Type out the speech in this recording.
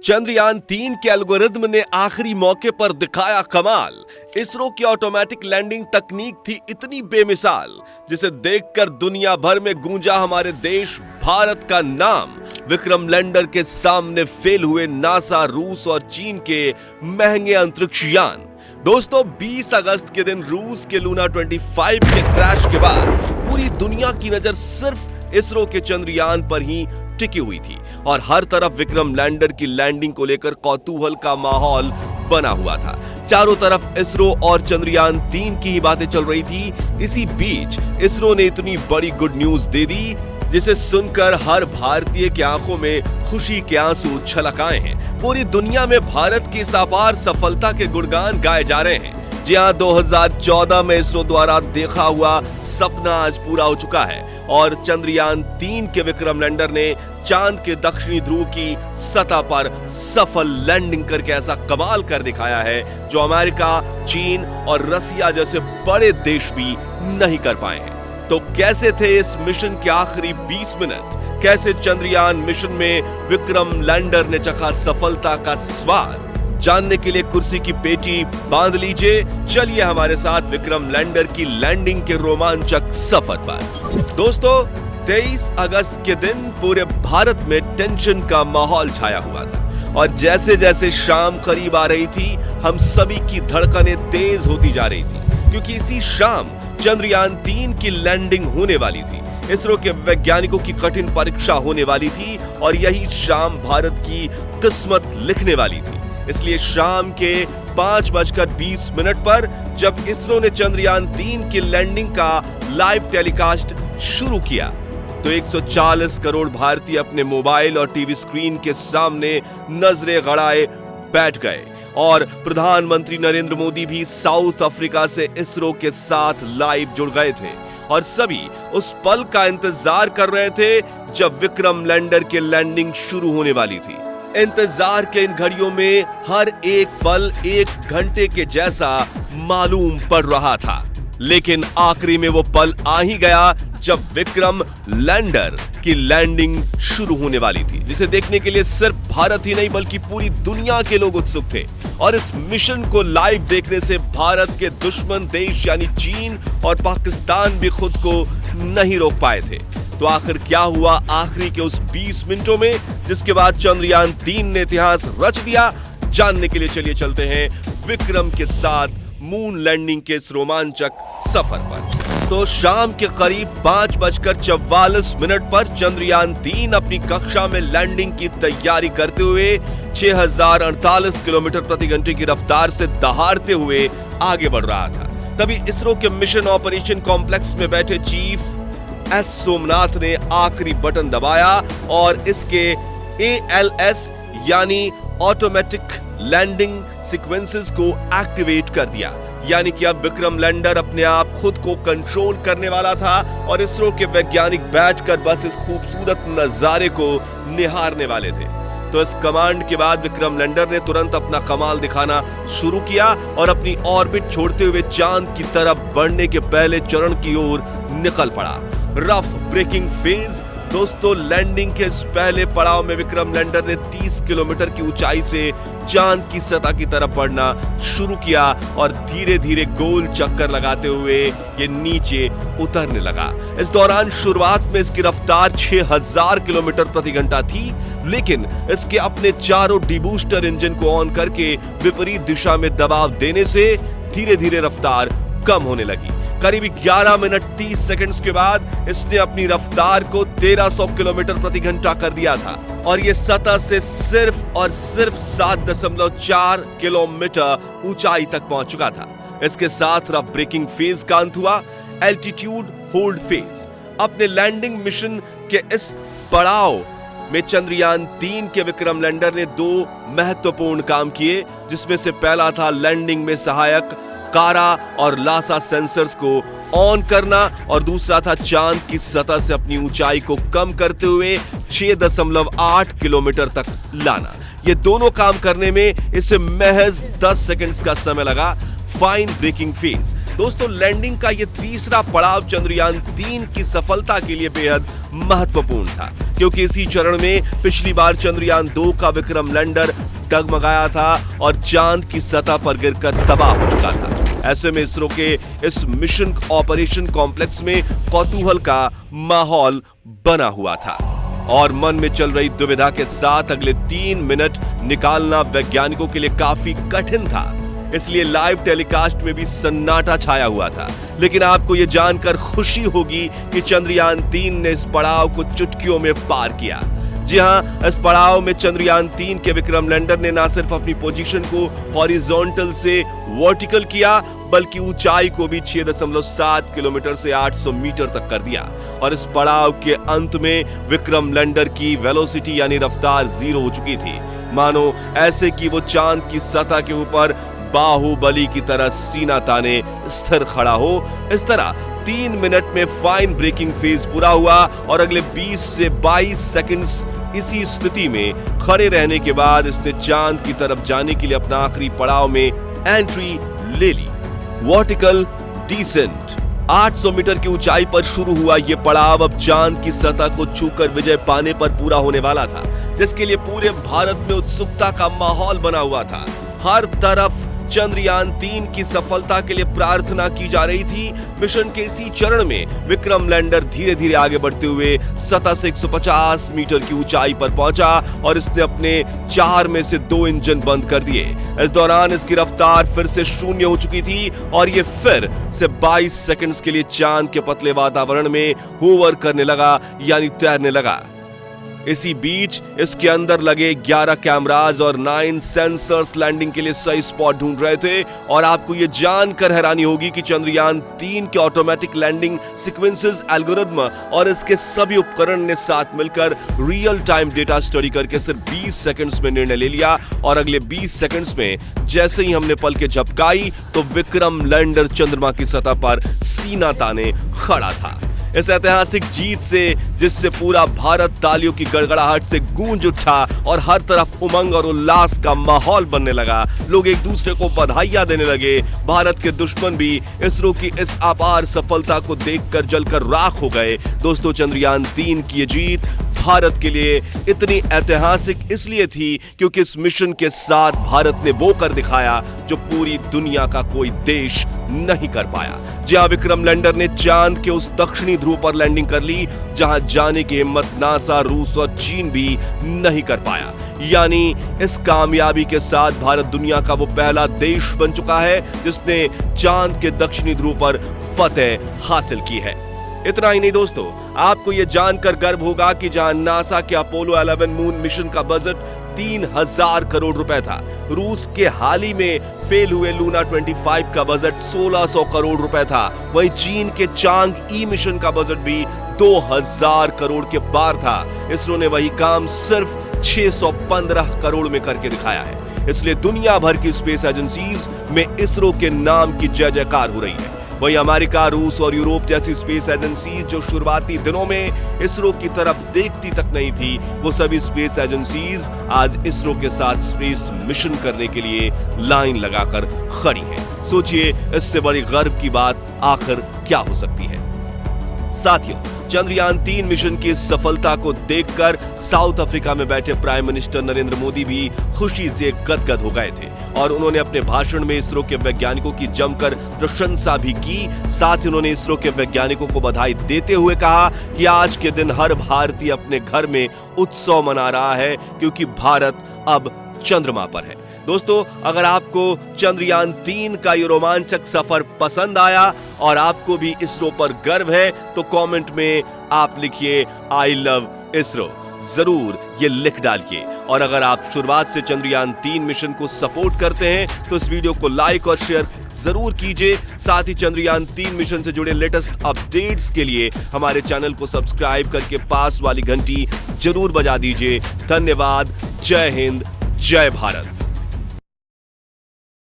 चंद्रयान-3 के एल्गोरिदम ने आखिरी मौके पर दिखाया कमाल। इसरो की ऑटोमेटिक लैंडिंग तकनीक थी इतनी बेमिसाल, जिसे देखकर दुनिया भर में गूंजा हमारे देश भारत का नाम। विक्रम लैंडर के सामने फेल हुए नासा, रूस और चीन के महंगे अंतरिक्ष यान। दोस्तों, 20 अगस्त के दिन रूस के लूना 25 के क्रैश के बाद पूरी दुनिया की नजर सिर्फ इसरो के चंद्रयान पर ही टिकी हुई थी और हर तरफ विक्रम लैंडर की लैंडिंग को लेकर कौतूहल का माहौल बना हुआ था। चारों तरफ इसरो और चंद्रयान-3 की ही बातें चल रही थी। इसी बीच इसरो ने इतनी बड़ी गुड न्यूज दे दी, जिसे सुनकर हर भारतीय की आंखों में खुशी के आंसू छलक आए हैं। पूरी दुनिया में भारत की इस अपार सफलता के गुणगान गाए जा रहे हैं। जी हां, 2014 में इसरो द्वारा देखा हुआ सपना आज पूरा हो चुका है और चंद्रयान-3 के विक्रम लैंडर ने चांद के दक्षिणी ध्रुव की सतह पर सफल लैंडिंग करके ऐसा कमाल कर दिखाया है जो अमेरिका, चीन और रसिया जैसे बड़े देश भी नहीं कर पाए हैं। तो कैसे थे इस मिशन के आखिरी 20 मिनट? कैसे चंद्रयान मिशन में विक्रम लैंडर ने चखा सफलता का स्वाद? जानने के लिए कुर्सी की पेटी बांध लीजिए। चलिए हमारे साथ विक्रम लैंडर की लैंडिंग के रोमांचक सफर पर। दोस्तों, 23 अगस्त के दिन पूरे भारत में टेंशन का माहौल छाया हुआ था और जैसे जैसे शाम करीब आ रही थी, हम सभी की धड़कनें तेज होती जा रही थी, क्योंकि इसी शाम चंद्रयान-3 की लैंडिंग होने वाली थी। इसरो के वैज्ञानिकों की कठिन परीक्षा होने वाली थी और यही शाम भारत की किस्मत लिखने वाली थी। इसलिए शाम के 5:20 पर जब इसरो ने चंद्रयान-3 की लैंडिंग का लाइव टेलीकास्ट शुरू किया, तो 140 करोड़ भारतीय अपने मोबाइल और टीवी स्क्रीन के सामने नजरें गड़ाए बैठ गए और प्रधानमंत्री नरेंद्र मोदी भी साउथ अफ्रीका से इसरो के साथ लाइव जुड़ गए थे और सभी उस पल का इंतजार कर रहे थे जब विक्रम लैंडर की लैंडिंग शुरू होने वाली थी। इंतजार के इन घड़ियों में हर एक पल 1 घंटे के जैसा मालूम पड़ रहा था, लेकिन आखिरी में वो पल आ ही गया जब विक्रम लैंडर की लैंडिंग शुरू होने वाली थी, जिसे देखने के लिए सिर्फ भारत ही नहीं बल्कि पूरी दुनिया के लोग उत्सुक थे। और इस मिशन को लाइव देखने से भारत के दुश्मन देश यानी चीन और पाकिस्तान भी खुद को नहीं रोक पाए थे। तो आखिर क्या हुआ आखिरी के उस 20 मिनटों में, जिसके बाद चंद्रयान-3 ने इतिहास रच दिया? जानने के लिए चलिए चलते हैं विक्रम के साथ मून लैंडिंग के इस रोमांचक सफर पर। तो शाम के करीब 5:44 पर चंद्रयान-3 अपनी कक्षा में लैंडिंग की तैयारी करते हुए 6048 किलोमीटर प्रति घंटे की रफ्तार से दहाड़ते हुए आगे बढ़ रहा था। तभी इसरो के मिशन ऑपरेशन कॉम्प्लेक्स में बैठे चीफ एस सोमनाथ ने आखिरी बटन दबाया और इसके ALS यानी ऑटोमेटिक लैंडिंग सीक्वेंसेस को एक्टिवेट कर दिया। यानी कि अब विक्रम लैंडर अपने आप खुद को कंट्रोल करने वाला था और इसरो के वैज्ञानिक बैठकर बस इस खूबसूरत नजारे को निहारने वाले थे। तो इस कमांड के बाद विक्रम लैंडर ने तुरंत अपना कमाल दिखाना शुरू किया और अपनी ऑर्बिट छोड़ते हुए चांद की तरफ बढ़ने के पहले चरण की ओर निकल पड़ा। Rough breaking phase. दोस्तों, लैंडिंग के इस पहले पड़ाव में विक्रम लैंडर ने 30 किलोमीटर की ऊंचाई से चांद की सतह की तरफ बढ़ना शुरू किया और धीरे धीरे गोल चक्कर लगाते हुए ये नीचे उतरने लगा। इस दौरान शुरुआत में इसकी रफ्तार 6000 किलोमीटर प्रति घंटा थी, लेकिन इसके अपने चारों डीबूस्टर इंजन को ऑन करके विपरीत दिशा में दबाव देने से धीरे धीरे रफ्तार कम होने लगी। करीब 11 मिनट 30 सेकंड्स के बाद इसने अपनी रफ्तार को 1300 किलोमीटर प्रति घंटा कर दिया था और ये सतह से सिर्फ और सिर्फ 7.4 किलोमीटर ऊंचाई तक पहुंच चुका था। इसके साथ रफ ब्रेकिंग फेज का अंत हुआ। Altitude hold phase. अपने लैंडिंग मिशन के इस पड़ाव में चंद्रयान-3 के विक्रम लैंडर ने 2 महत्वपूर्ण काम किए, जिसमें से पहला था लैंडिंग में सहायक कारा और लासा सेंसर्स को ऑन करना और दूसरा था चांद की सतह से अपनी ऊंचाई को कम करते हुए 6.8 किलोमीटर तक लाना। ये दोनों काम करने में इसे महज 10 सेकंड्स का समय लगा। Fine braking phase. दोस्तों, लैंडिंग का ये तीसरा पड़ाव चंद्रयान-3 की सफलता के लिए बेहद महत्वपूर्ण था। क्योंकि इसी चरण में पिछली बार चंद्रयान 2 का विक्रम लैंडर डगमगाया था और चांद की सतह पर गिरकर तबाह हो चुका था। ऐसे में इसरो के इस मिशन ऑपरेशन कॉम्प्लेक्स में कौतूहल का माहौल बना हुआ था और मन में चल रही दुविधा के साथ अगले 3 मिनट निकालना वैज्ञानिकों के लिए काफी कठिन था। इसलिए लाइव टेलीकास्ट में भी सन्नाटा छाया हुआ था। लेकिन आपको यह जानकर खुशी होगी कि चंद्रयान 3 ने इस पड़ाव को चुटकियों में पार किया। जी हां, इस पड़ाव में चंद्रयान 3 के विक्रम लैंडर ने न सिर्फ अपनी पोजीशन को हॉरिजॉन्टल से वर्टिकल किया, बल्कि ऊंचाई को भी 6.7 किलोमीटर से 800 मीटर तक कर दिया। और इस पड़ाव के अंत में विक्रम लैंडर की वेलोसिटी यानी रफ्तार 0 हो चुकी थी। मानो ऐसे कि वो चांद की सतह के ऊपर बाहुबली की तरह सीना ताने स्थिर खड़ा हो। इस तरह 3 मिनट में फाइन ब्रेकिंग फेज पूरा हुआ और अगले 20 से 22 सेकंड्स इसी स्थिति में खड़े रहने के बाद इसने चांद की तरफ जाने के लिए अपना आखिरी पड़ाव में एंट्री ले ली। वर्टिकल डिसेंट 800 मीटर की ऊंचाई पर शुरू हुआ यह पड़ाव अब चांद की सतह को छूकर विजय पाने पर पूरा होने वाला था, जिसके लिए पूरे भारत में उत्सुकता का माहौल बना हुआ था। हर तरफ चंद्रयान 3 की सफलता के लिए प्रार्थना की जा रही थी। मिशन के इसी चरण में विक्रम लैंडर धीरे धीरे आगे बढ़ते हुए सतह से 150 मीटर की ऊंचाई पर पहुंचा और इसने अपने 4 में से 2 इंजन बंद कर दिए। इस दौरान इसकी रफ्तार फिर से 0 हो चुकी थी और ये फिर से 22 सेकंड्स के लिए चांद के पतले वातावरण में होवर करने लगा यानी तैरने लगा। इसी बीच इसके अंदर लगे 11 कैमराज और 9 सेंसर्स लैंडिंग के लिए सही स्पॉट ढूंढ रहे थे। और आपको यह जानकर हैरानी होगी कि चंद्रयान 3 के ऑटोमेटिक लैंडिंग सीक्वेंसेस एल्गोरिथम और इसके सभी उपकरण ने साथ मिलकर रियल टाइम डेटा स्टडी करके सिर्फ 20 सेकंड्स में निर्णय ले लिया। और अगले 20 सेकंड्स में जैसे ही हमने पलकें झपकाई तो विक्रम लैंडर चंद्रमा की सतह पर सीना ताने खड़ा था। इस ऐतिहासिक जीत से जिससे पूरा भारत तालियों की गड़गड़ाहट से गूंज उठा और हर तरफ उमंग और उल्लास का माहौल बनने लगा। लोग एक दूसरे को बधाइयां देने लगे। भारत के दुश्मन भी इसरो की इस अपार सफलता को देखकर जलकर राख हो गए। दोस्तों, चंद्रयान 3 की ये जीत भारत के लिए इतनी ऐतिहासिक इसलिए थी क्योंकि इस मिशन के साथ भारत ने वो कर दिखाया जो पूरी दुनिया का कोई देश नहीं कर पाया। जहां विक्रम लैंडर ने चांद के उस दक्षिणी ध्रुव पर लैंडिंग कर ली जहां जाने की हिम्मत नासा, रूस और चीन भी नहीं कर पाया। यानी इस कामयाबी के साथ भारत दुनिया का वो पहला देश बन चुका है जिसने चांद के दक्षिणी ध्रुव पर फतेह हासिल की है। इतना ही नहीं दोस्तों, आपको यह जानकर गर्व होगा कि जहां नासा के अपोलो 11 मून मिशन का बजट 3000 करोड़ रुपए था, रूस के हाल ही में फेल हुए लूना 25 का बजट 1600 करोड़ रुपए था। वहीं चीन के चांग ई मिशन का बजट भी 2000 करोड़ के पार था। इसरो ने वही काम सिर्फ 615 करोड़ में करके दिखाया है। इसलिए दुनिया भर की स्पेस एजेंसीज में इसरो के नाम की जय जयकार हो रही है। वहीं अमेरिका, रूस और यूरोप जैसी स्पेस एजेंसीज जो शुरुआती दिनों में इसरो की तरफ देखती तक नहीं थी, वो सभी स्पेस एजेंसीज आज इसरो के साथ स्पेस मिशन करने के लिए लाइन लगाकर खड़ी हैं। सोचिए, इससे बड़ी गर्व की बात आखिर क्या हो सकती है। साथियों, चंद्रयान 3 मिशन की सफलता को देखकर साउथ अफ्रीका में बैठे प्राइम मिनिस्टर नरेंद्र मोदी भी खुशी से गदगद हो गए थे और उन्होंने अपने भाषण में इसरो के वैज्ञानिकों की जमकर प्रशंसा भी की। साथ ही उन्होंने इसरो के वैज्ञानिकों को बधाई देते हुए कहा कि आज के दिन हर भारतीय अपने घर में उत्सव मना रहा है क्योंकि भारत अब चंद्रमा पर है। दोस्तों, अगर आपको चंद्रयान 3 का ये रोमांचक सफर पसंद आया और आपको भी इसरो पर गर्व है तो कमेंट में आप लिखिए आई लव इसरो, जरूर ये लिख डालिए। और अगर आप शुरुआत से चंद्रयान 3 मिशन को सपोर्ट करते हैं तो इस वीडियो को लाइक और शेयर जरूर कीजिए। साथ ही चंद्रयान 3 मिशन से जुड़े लेटेस्ट अपडेट्स के लिए हमारे चैनल को सब्सक्राइब करके पास वाली घंटी जरूर बजा दीजिए। धन्यवाद। जय हिंद, जय भारत।